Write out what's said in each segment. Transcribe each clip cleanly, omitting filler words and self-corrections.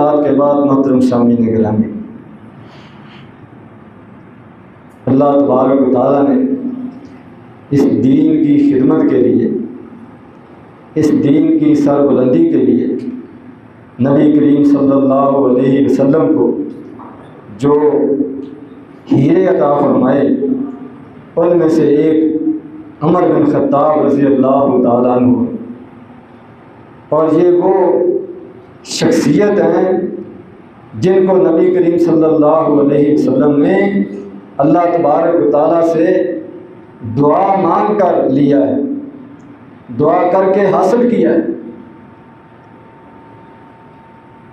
خطبات کے بعد محترم سامعین گرامی، اللہ تبارک و تعالیٰ نے اس دین کی خدمت کے لیے، اس دین کی سربلندی کے لیے نبی کریم صلی اللہ علیہ وسلم کو جو ہیرے عطا فرمائے ان میں سے ایک عمر بن خطاب رضی اللہ تعالیٰ عنہ، اور یہ وہ شخصیت ہیں جن کو نبی کریم صلی اللہ علیہ وسلم نے اللہ تبارک و تعالیٰ سے دعا مانگ کر لیا ہے، دعا کر کے حاصل کیا ہے۔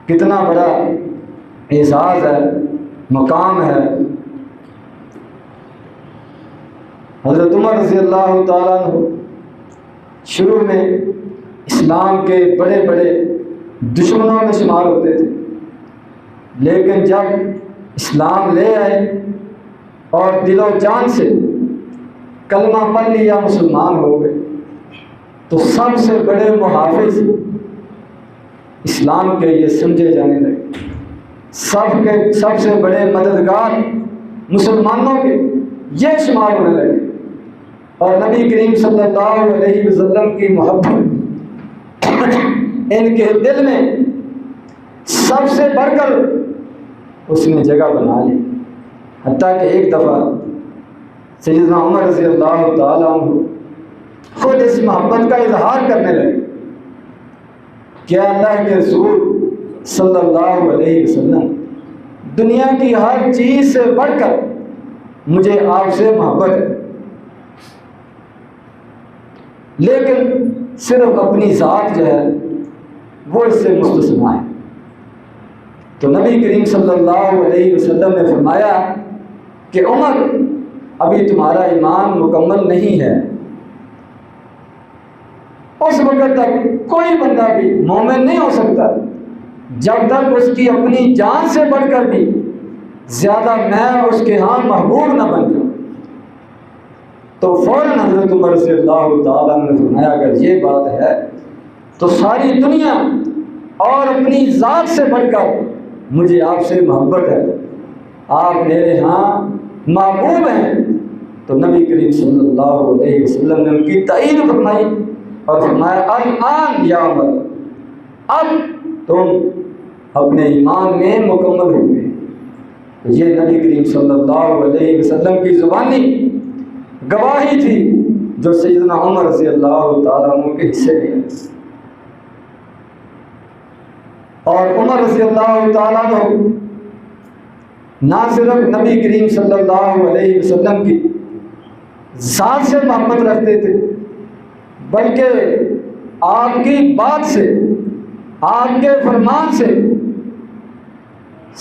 کتنا بڑا اعزاز ہے، مقام ہے۔ حضرت عمر رضی اللہ تعالیٰ عنہ شروع میں اسلام کے بڑے بڑے دشمنوں میں شمار ہوتے تھے، لیکن جب اسلام لے آئے اور دل و جان سے کلمہ پڑھ لیا، مسلمان ہو گئے، تو سب سے بڑے محافظ اسلام کے یہ سمجھے جانے لگے، سب سے بڑے مددگار مسلمانوں کے یہ شمار ہونے لگے، اور نبی کریم صلی اللہ علیہ وسلم کی محبت ان کے دل میں سب سے بڑھ کر اس نے جگہ بنا لی، حتیٰ کہ ایک دفعہ سیدنا عمر رضی اللہ تعالیٰ عنہ خود اس محبت کا اظہار کرنے لگے کہ اللہ کے رسول صلی اللہ علیہ وسلم، دنیا کی ہر چیز سے بڑھ کر مجھے آپ سے محبت ہے، لیکن صرف اپنی ذات جو ہے وہ اس سے مستثنیٰ ہے۔ تو نبی کریم صلی اللہ علیہ وسلم نے فرمایا کہ عمر، ابھی تمہارا ایمان مکمل نہیں ہے، اس وقت تک کوئی بندہ بھی مومن نہیں ہو سکتا جب تک اس کی اپنی جان سے بڑھ کر بھی زیادہ میں اس کے ہاں محبوب نہ بن جاؤں۔ تو فوراً حضرت عمر رضی اللہ تعالیٰ نے فرمایا اگر یہ بات ہے تو ساری دنیا اور اپنی ذات سے بڑھ کر مجھے آپ سے محبت ہے، آپ میرے ہاں محبوب ہیں۔ تو نبی کریم صلی اللہ علیہ وسلم نے ان کی تائید فرمائی اور فرمایا الآن یا عمر، اب تم اپنے ایمان میں مکمل ہوئے۔ یہ نبی کریم صلی اللہ علیہ وسلم کی زبانی گواہی تھی جو سیدنا عمر رضی اللہ تعالیٰ عنہ کے حصے میں، اور عمر رضی اللہ تعالیٰ عنہ نہ صرف نبی کریم صلی اللہ علیہ وسلم کی ذات سے محبت رکھتے تھے، بلکہ آپ کی بات سے، آپ کے فرمان سے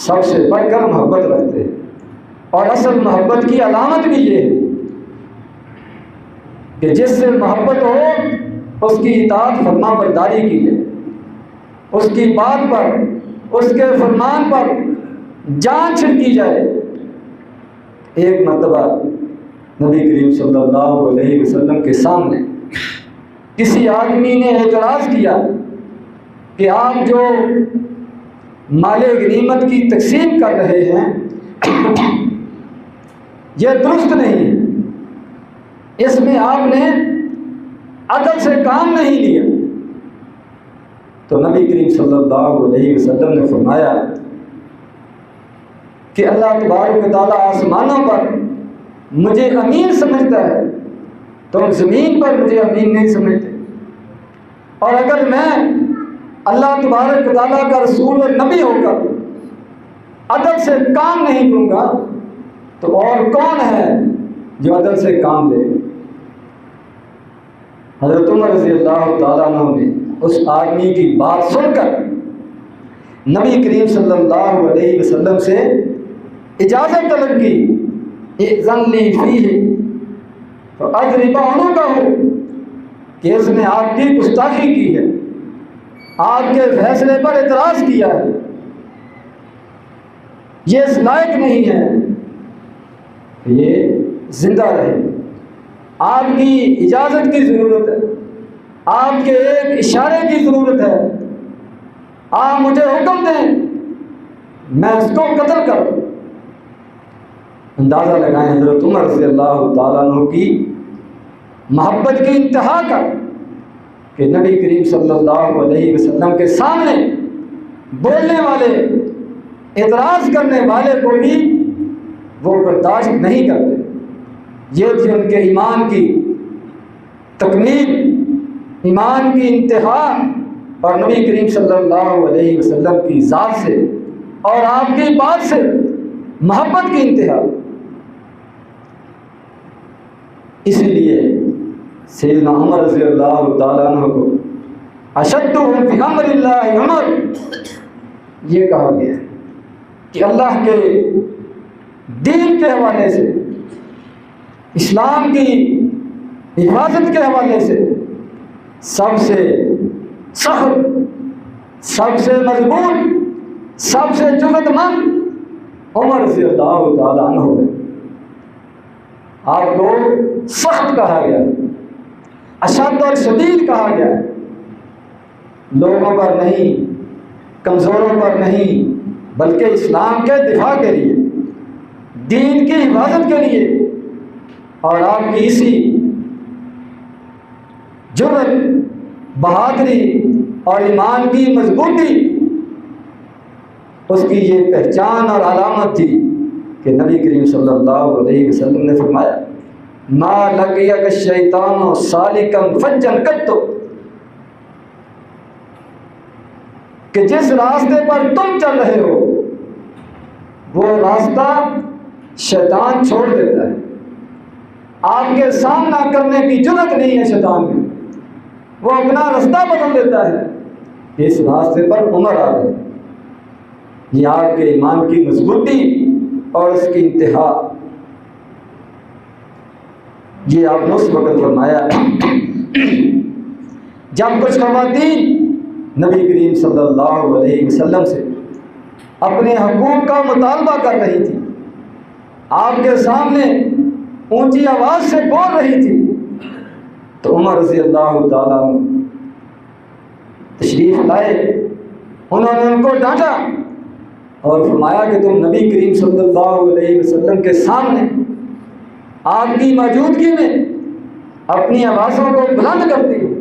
سب سے بڑھ کر محبت رکھتے ہیں۔ اور اصل محبت کی علامت بھی یہ ہے کہ جس سے محبت ہو اس کی اطاعت فرما برداری کی ہے، اس کی بات پر، اس کے فرمان پر جان چھڑکی جائے۔ ایک مرتبہ نبی کریم صلی اللہ علیہ وسلم کے سامنے کسی آدمی نے اعتراض کیا کہ آپ جو مال غنیمت کی تقسیم کر رہے ہیں یہ درست نہیں ہے، اس میں آپ نے عدل سے کام نہیں لیا۔ تو نبی کریم صلی اللہ علیہ وسلم نے فرمایا کہ اللہ تبارک و تعالیٰ آسمانوں پر مجھے امین سمجھتا ہے، تم زمین پر مجھے امین نہیں سمجھتے، اور اگر میں اللہ تبارک و تعالیٰ کا رسول اور نبی ہو کر عدل سے کام نہیں لوں گا تو اور کون ہے جو عدل سے کام لے؟ حضرت عمر رضی اللہ تعالیٰ عنہ نے اس آدمی کی بات سن کر نبی کریم صلی اللہ علیہ وسلم سے اجازت طلب کی، اذن لی فیہ فاضرب عنقہ، کہ اس نے آپ کی گستاخی کی ہے، آپ کے فیصلے پر اعتراض کیا ہے، یہ اس لائق نہیں ہے کہ یہ زندہ رہے، آپ کی اجازت کی ضرورت ہے، آپ کے ایک اشارے کی ضرورت ہے، آپ مجھے حکم دیں میں اس کو قتل کر دوں۔ اندازہ لگائیں حضرت عمر رضی اللہ تعالیٰ عنہ کی محبت کی انتہا کا، کہ نبی کریم صلی اللہ علیہ وسلم کے سامنے بولنے والے، اعتراض کرنے والے کو بھی وہ برداشت نہیں کرتے۔ یہ تھی ان کے ایمان کی تکمیل، ایمان کی انتہا، اور نبی کریم صلی اللہ علیہ وسلم کی ذات سے اور آپ کی بات سے محبت کی انتہا۔ اسی لیے سیدنا عمر رضی اللہ تعالیٰ عنہ کو اشدہم فی امر اللہ عمر یہ کہا گیا ہے کہ اللہ کے دین کے حوالے سے، اسلام کی حفاظت کے حوالے سے سب سے سخت، سب سے مضبوط، سب سے جرأت مند عمر رضی اللہ تعالیٰ عنہ ہے۔ آپ کو سخت کہا گیا، اشد اور شدید کہا گیا ہے، لوگوں پر نہیں، کمزوروں پر نہیں، بلکہ اسلام کے دفاع کے لیے، دین کی حفاظت کے لیے، اور آپ کی اسی جرأت، بہادری اور ایمان کی مضبوطی، اس کی یہ پہچان اور علامت تھی کہ نبی کریم صلی اللہ علیہ وسلم نے فرمایا ما لقیک الشیطان سالکا فجا قط، کہ جس راستے پر تم چل رہے ہو وہ راستہ شیطان چھوڑ دیتا ہے، آپ کے سامنا کرنے کی جرأت نہیں ہے شیطان میں، وہ اپنا راستہ بدل دیتا ہے۔ اس راستے پر عمر آ گئے۔ یہ آپ کے ایمان کی مضبوطی اور اس کی انتہا، یہ آپ نے اس وقت فرمایا جب کچھ خواتین نبی کریم صلی اللہ علیہ وسلم سے اپنے حقوق کا مطالبہ کر رہی تھی، آپ کے سامنے اونچی آواز سے بول رہی تھی، تو عمر رضی اللہ تعالیٰ عنہ تشریف لائے، انہوں نے ان کو ڈانٹا اور فرمایا کہ تم نبی کریم صلی اللہ علیہ وسلم کے سامنے آپ کی موجودگی میں اپنی آوازوں کو بلند کرتی ہو۔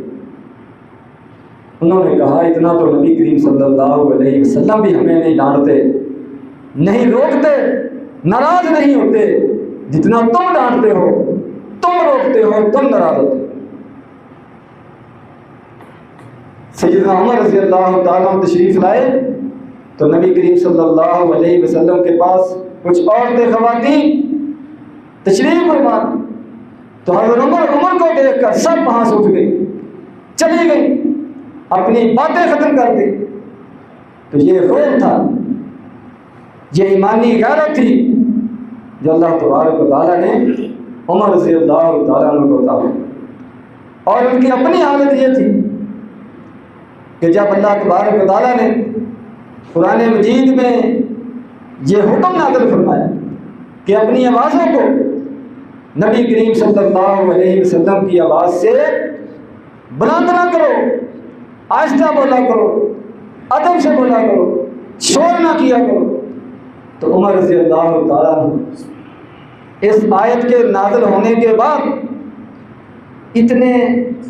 انہوں نے کہا اتنا تو نبی کریم صلی اللہ علیہ وسلم بھی ہمیں نہیں ڈانٹتے، نہیں روکتے، ناراض نہیں ہوتے جتنا تم ڈانٹتے ہو، تم روکتے ہو، تم ناراض ہوتے ہو۔ سیدنا عمر رضی اللہ تعالیٰ تشریف لائے تو نبی کریم صلی اللہ علیہ وسلم کے پاس کچھ عورتیں، خواتین تشریف فرما دی، تو حضرت عمر کو دیکھ کر سب وہاں سے اٹھ گئی، چلی گئی، اپنی باتیں ختم کر دی۔ تو یہ روح تھا، یہ ایمانی غیرت تھی جو اللہ تبارک و تعالیٰ نے عمر رضی اللہ تعالیٰ عنہ کو عطا کی۔ اور ان کی اپنی حالت یہ تھی کہ جب اللہ تبارک و تعالیٰ نے قرآن مجید میں یہ حکم نازل فرمایا کہ اپنی آوازوں کو نبی کریم صلی اللہ علیہ وسلم کی آواز سے بلند نہ کرو، آہستہ بولا کرو، ادب سے بولا کرو، شور نہ کیا کرو، تو عمر رضی اللہ تعالیٰ عنہ اس آیت کے نازل ہونے کے بعد اتنے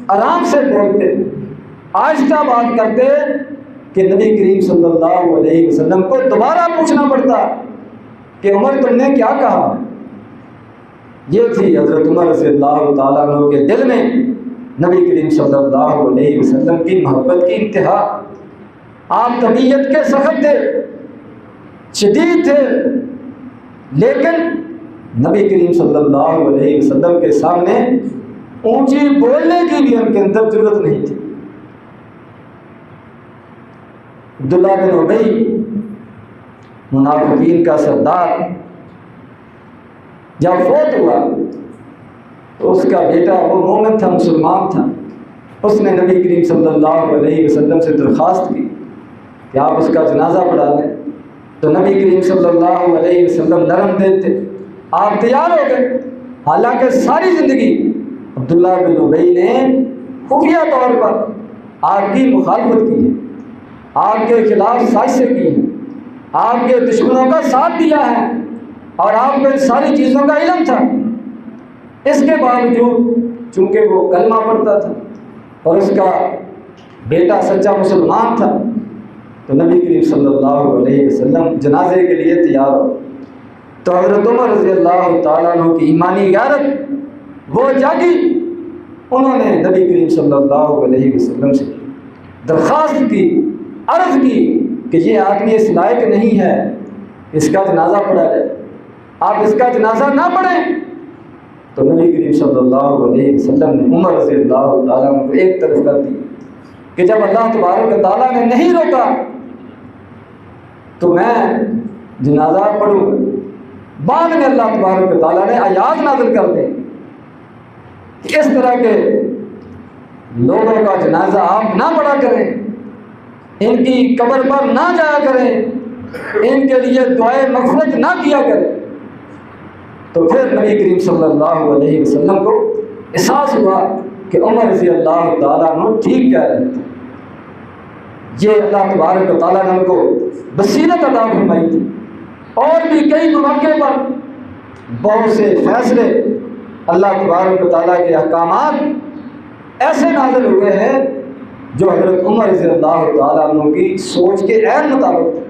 آرام سے بولتے، آہستہ بات کرتے کہ نبی کریم صلی اللہ علیہ وسلم کو دوبارہ پوچھنا پڑتا کہ عمر تم نے کیا کہا۔ یہ تھی حضرت عمر رضی اللہ تعالیٰ عنہ کے دل میں نبی کریم صلی اللہ علیہ وسلم کی محبت کی انتہا۔ آپ طبیعت کے سخت تھے، شدید تھے، لیکن نبی کریم صلی اللہ علیہ وسلم کے سامنے اونچی بولنے کی بھی ان کے اندر ضرورت نہیں تھی۔ عبداللہ بن ابی منافقین کا سردار جب فوت ہوا تو اس کا بیٹا، وہ مومن تھا، مسلمان تھا، اس نے نبی کریم صلی اللہ علیہ وسلم سے درخواست کی کہ آپ اس کا جنازہ پڑھا دیں، تو نبی کریم صلی اللہ علیہ وسلم نرم دل تھے، آپ تیار ہو گئے۔ حالانکہ ساری زندگی عبداللہ بن ابی نے خفیہ طور پر آپ کی مخالفت کی ہے، آپ کے خلاف سازشیں کی ہیں، آپ کے دشمنوں کا ساتھ دیا ہے اور آپ کو ان ساری چیزوں کا علم تھا، اس کے باوجود چونکہ وہ کلمہ پڑھتا تھا اور اس کا بیٹا سچا مسلمان تھا، تو نبی کریم صلی اللہ علیہ وسلم جنازے کے لیے تیار ہو، تو حضرت عمر رضی اللہ تعالیٰ عنہ کی ایمانی غیرت وہ جاگی، انہوں نے نبی کریم صلی اللہ علیہ وسلم سے درخواست کی، عرض کی کہ یہ آدمی اس لائق نہیں ہے، اس کا جنازہ پڑھا جائے، آپ اس کا جنازہ نہ پڑھیں۔ تو نبی کریم صلی اللہ علیہ وسلم نے عمر رضی اللہ تعالیٰ عنہ کو ایک طرف کر دی کہ جب اللہ تبارک و تعالیٰ نے نہیں روکا تو میں جنازہ پڑھوں گا۔ بعد میں اللہ تبارک و تعالیٰ نے آیات نازل کر دیں کہ اس طرح کے لوگوں کا جنازہ آپ نہ پڑھا کریں، ان کی قبر پر نہ جایا کریں، ان کے لیے دعائے مغفرت نہ کیا کریں۔ تو پھر نبی کریم صلی اللہ علیہ وسلم کو احساس ہوا کہ عمر رضی اللہ تعالیٰ عنہ ٹھیک کہہ رہے تھے، یہ اللہ تبارک و تعالیٰ نے ان کو بصیرت عطا فرمائی تھی۔ اور بھی کئی مواقع پر بہت سے فیصلے، اللہ تبارک و تعالیٰ کے احکامات ایسے نازل ہوئے ہیں جو حضرت عمر رضی اللہ تعالیٰ عنہ کی سوچ کے عین مطابق تھے۔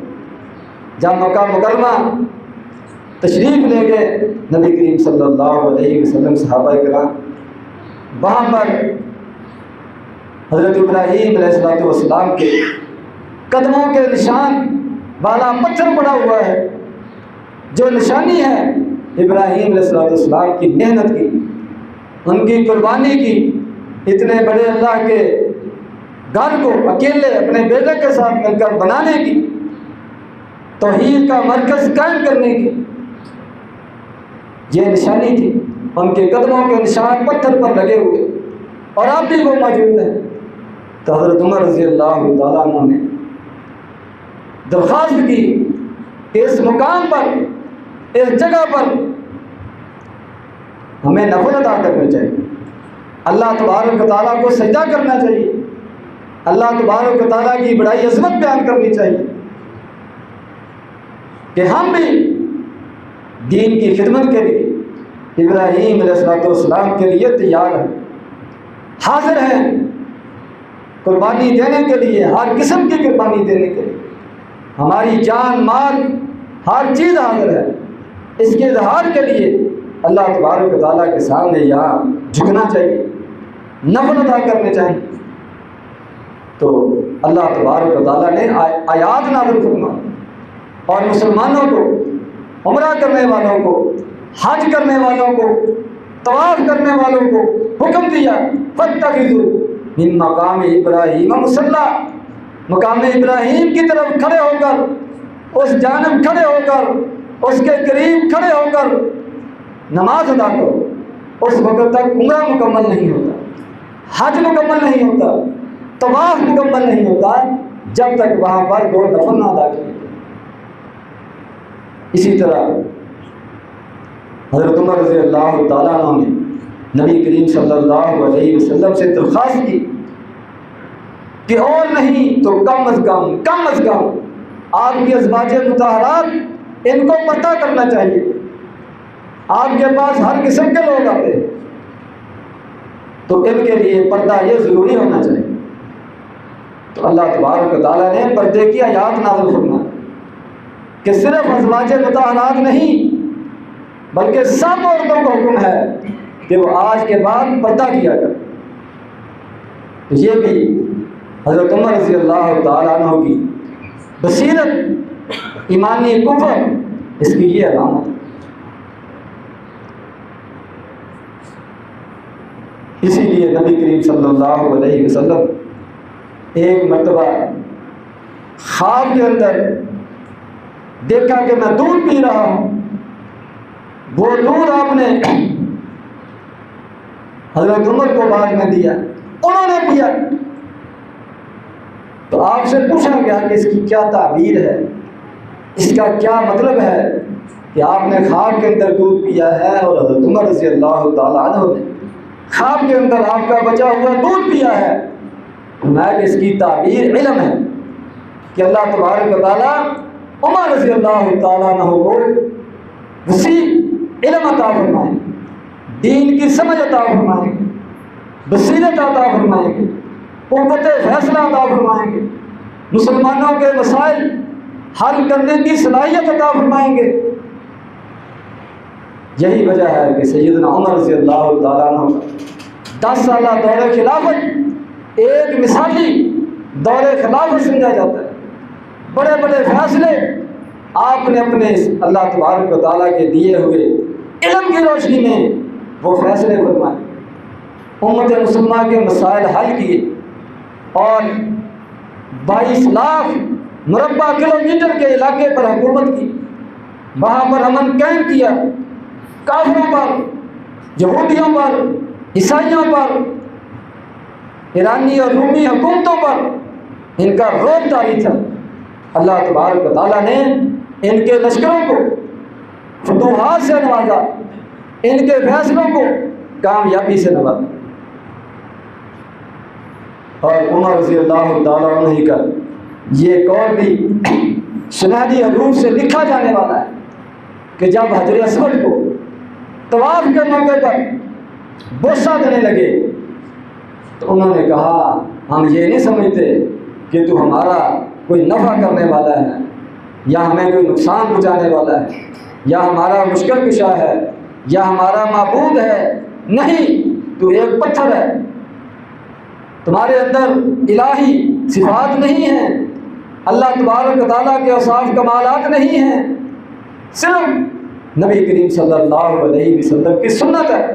جب مکہ مکرمہ تشریف لے گئے نبی کریم صلی اللہ علیہ وسلم، صحابہ کرام، وہاں پر حضرت ابراہیم علیہ السلام کے قدموں کے نشان والا پتھر پڑا ہوا ہے، جو نشانی ہے ابراہیم علیہ السلام کی محنت کی، ان کی قربانی کی، اتنے بڑے اللہ کے گھر کو اکیلے اپنے بیٹے کے ساتھ مل کر بنانے کی، توحید کا مرکز قائم کرنے کی یہ نشانی تھی۔ ان کے قدموں کے نشان پتھر پر لگے ہوئے اور اب بھی وہ موجود ہیں۔ تو حضرت عمر رضی اللہ تعالیٰ عنہ نے درخواست کی کہ اس مقام پر، اس جگہ پر ہمیں نفل ادا کرنا چاہیے، اللہ تبارک و تعالیٰ کو سجدہ کرنا چاہیے، اللہ تبارک و تعالیٰ کی بڑائی عظمت بیان کرنی چاہیے کہ ہم بھی دین کی خدمت کے لیے ابراہیم علیہ السلام کے لیے تیار ہیں، حاضر ہیں قربانی دینے کے لیے، ہر قسم کی قربانی دینے کے لیے، ہماری جان مال ہر چیز حاضر ہے۔ اس کے اظہار کے لیے اللہ تبارک و تعالیٰ کے سامنے یہاں جھکنا چاہیے، نفل ادا کرنے چاہیے۔ تو اللہ تبارک و تعالیٰ نے آیات نازل فرمائی اور مسلمانوں کو، عمرہ کرنے والوں کو، حج کرنے والوں کو، طواف کرنے والوں کو حکم دیا فاتخذوا من مقام ابراہیم مصلی، مقام ابراہیم کی طرف کھڑے ہو کر، اس جانب کھڑے ہو کر، اس کے قریب کھڑے ہو کر نماز ادا کرو۔ اس وقت تک عمرہ مکمل نہیں ہوتا، حج مکمل نہیں ہوتا، طواف مکمل نہیں ہوتا جب تک وہاں پر دو نفل نہ ادا کیے۔ اسی طرح حضرت عمر رضی اللہ تعالیٰ عنہ نے نبی کریم صلی اللہ علیہ وسلم سے درخواست کی کہ اور نہیں تو کم از کم آپ کی ازواج مطہرات ان کو پردہ کرنا چاہیے۔ آپ کے پاس ہر قسم کے لوگ آتے ہیں تو ان کے لیے پردہ یہ ضروری ہونا چاہیے۔ تو اللہ تبارک و تعالیٰ نے پردے کی آیات نازل فرمائی کہ صرف ازواج مطہرات نہیں بلکہ سب عورتوں کو حکم ہے کہ وہ آج کے بعد پردہ کیا کریں۔ تو یہ بھی حضرت عمر رضی اللہ تعالیٰ عنہ کی بصیرت، ایمانی قوت، اس کی یہ علامت ہے۔ اسی لیے نبی کریم صلی اللہ علیہ وسلم ایک مرتبہ خواب کے اندر دیکھا کہ میں دودھ پی رہا ہوں، وہ دودھ آپ نے حضرت عمر کو بعد میں دیا، انہوں نے پیا۔ تو آپ سے پوچھا گیا کہ اس کی کیا تعبیر ہے، اس کا کیا مطلب ہے کہ آپ نے خواب کے اندر دودھ پیا ہے اور حضرت عمر رضی اللہ تعالیٰ عنہ نے خواب کے اندر آپ کا بچا ہوا دودھ پیا ہے۔ میں کہ اس کی تعبیر علم ہے کہ اللہ تبارک و تعالیٰ عمر رضی اللہ تعالیٰ عنہ کو وسیع علم عطا فرمائیں، دین کی سمجھ عطا فرمائیں گے، بصیرت عطا فرمائیں گے، قوت فیصلہ عطا فرمائیں گے، مسلمانوں کے مسائل حل کرنے کی صلاحیت عطا فرمائیں گے۔ یہی وجہ ہے کہ سیدنا عمر رضی اللہ تعالیٰ عنہ کا 10 سالہ دور خلافت ایک مثالی دور خلافت سمجھا جاتا ہے۔ بڑے بڑے فیصلے آپ نے اپنے اللہ تبارک و تعالیٰ کے دیے ہوئے علم کی روشنی میں وہ فیصلے فرمائے، امت مسلمہ کے مسائل حل کیے، اور 22 لاکھ مربع کلومیٹر کے علاقے پر حکومت کی، وہاں پر امن قائم کیا، کافروں پر، یہودیوں پر، عیسائیوں پر، ایرانی اور رومی حکومتوں پر ان کا روب طاری تھا۔ اللہ تبارک و تعالیٰ نے ان کے لشکروں کو فتوحات سے نوازا، ان کے فیصلوں کو کامیابی سے نوازا۔ اور عمر رضی اللہ تعالیٰ عنہ کا یہ قول بھی سنہری حروف سے لکھا جانے والا ہے کہ جب حجر اسود کو طواف کے موقع پر بوسہ دینے لگے تو انہوں نے کہا ہم یہ نہیں سمجھتے کہ تو ہمارا کوئی نفع کرنے والا ہے یا ہمیں کوئی نقصان پہنچانے والا ہے یا ہمارا مشکل کشا ہے یا ہمارا معبود ہے، نہیں، تو ایک پتھر ہے، تمہارے اندر الہی صفات نہیں ہیں، اللہ تبارک و تعالیٰ کے اوصاف کمالات نہیں ہیں، صرف نبی کریم صلی اللہ علیہ وسلم کی سنت ہے۔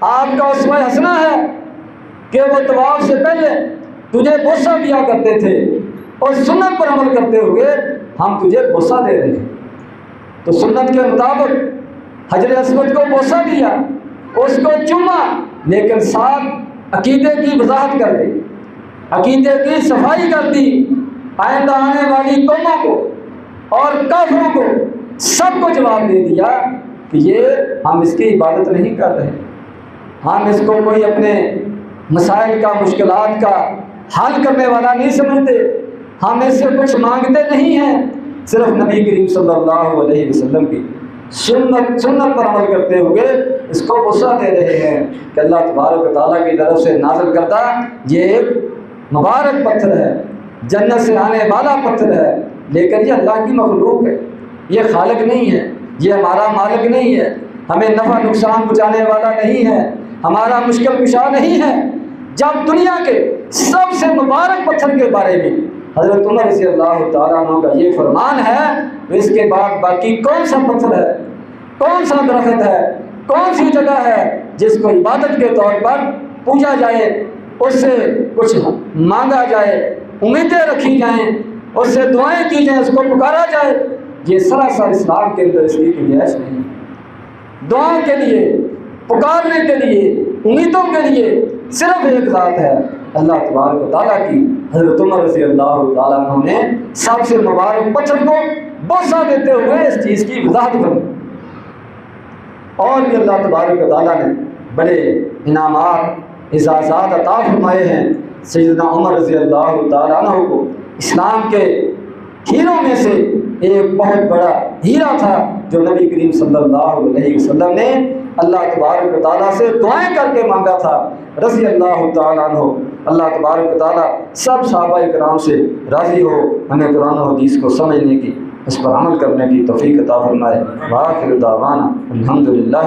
آپ کا اسوہ حسنہ ہے کہ وہ طواف سے پہلے تجھے بوسہ دیا کرتے تھے، اور سنت پر عمل کرتے ہوئے ہم تجھے بوسہ دے رہے ہیں۔ تو سنت کے مطابق حجر اسود کو بوسہ دیا، اس کو چوما، لیکن ساتھ عقیدے کی وضاحت کر دی، عقیدے کی صفائی کر دی، آئندہ آنے والی قوموں کو اور کافروں کو سب کو جواب دے دیا کہ یہ ہم اس کی عبادت نہیں کر رہے، ہم اس کو کوئی اپنے مسائل کا، مشکلات کا حل کرنے والا نہیں سمجھتے، ہم اس سے کچھ مانگتے نہیں ہیں، صرف نبی کریم صلی اللہ علیہ وسلم کی سنت پر عمل کرتے ہوئے اس کو بوسہ دے رہے ہیں کہ اللہ تبارک و تعالیٰ کی طرف سے نازل کردہ یہ ایک مبارک پتھر ہے، جنت سے آنے والا پتھر ہے، لیکن یہ اللہ کی مخلوق ہے، یہ خالق نہیں ہے، یہ ہمارا مالک نہیں ہے، ہمیں نفع نقصان پہنچانے والا نہیں ہے، ہمارا مشکل کشا نہیں ہے۔ جب دنیا کے سب سے مبارک پتھر کے بارے میں حضرت عمر رضی اللہ تعالیٰ عنہ کا یہ فرمان ہے تو اس کے بعد باقی کون سا پتھر ہے، کون سا درخت ہے، کون سی جگہ ہے جس کو عبادت کے طور پر پوجا جائے، اس سے کچھ مانگا جائے، امیدیں رکھی جائیں، اس سے دعائیں کی جائیں، اس کو پکارا جائے؟ یہ سراسر اسلام کے اندر اس کی گنجائش نہیں۔ دعا کے لیے، پکارنے کے لیے، امیدوں کے لیے صرف ایک ذات ہے، اللہ تبارک و تعالیٰ کی۔ حضرت عمر رضی اللہ تعالیٰ عنہ نے سب سے مبارک پتھر کو بوسہ دیتے ہوئے اس چیز کی وضاحت فرمائی۔ اور بھی اللہ تبارک و تعالیٰ نے بڑے انعامات، اعزازات عطا فرمائے ہیں۔ سیدنا عمر رضی اللہ تعالیٰ عنہ کو اسلام کے ہیروں میں سے ایک بہت بڑا ہیرا تھا جو نبی کریم صلی اللہ علیہ وسلم نے اللہ تبارک و تعالیٰ سے دعائیں کر کے مانگا تھا، رضی اللہ تعالیٰ عنہ۔ اللہ تبارک و تعالیٰ سب صحابہ کرام سے راضی ہو، ہمیں قرآن و حدیث کو سمجھنے کی، اس پر عمل کرنے کی توفیق عطا فرمائے۔ وآخر دعوانا الحمدللہ۔